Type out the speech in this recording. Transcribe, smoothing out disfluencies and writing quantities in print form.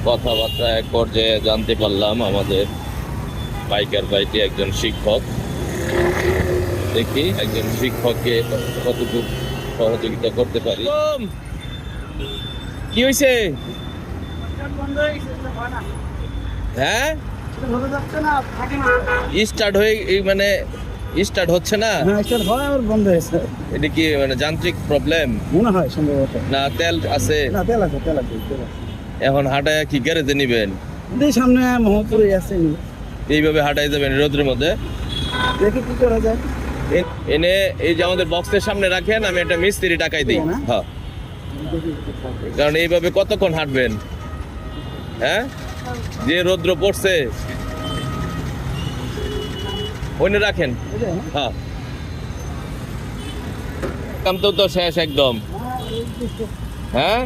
কথাবার্তা এক পর্যায়ে জানতে পারলাম আমাদের বাইকার ভাইটি একজন শিক্ষক। দেখি একজন শিক্ষককে কতটুকু সহযোগিতা করতে পারি। কি হয়েছে? হ্যাঁ, স্টার্ট হয়ে মানে স্টার্ট হচ্ছে না। বন্ধ হয়েছে এটা কি মানে যান্ত্রিক প্রবলেম মনে হয় সম্ভবত। না তেল আছে? না, তেল আছে, তেল আছে। এখন হাঁটায় কি গ্যারেজে নিবেন? সামনে মোহাম্মদপুরে আছে, এইভাবে হাঁটাই যাবেন রোদের মধ্যে? দেখি কি করা যায়। এনে এই যে আমাদের বক্সের সামনে রাখেন, আমি একটা মিস্ত্রি টাকাই দিই। হ্যাঁ, কারণ এইভাবে কতক্ষণ হাঁটবেন? হ্যাঁ, যে রৌদ্র পড়ছে। ওইনে রাখেন। হ্যাঁ, কাম তো শেষ একদম। হ্যাঁ,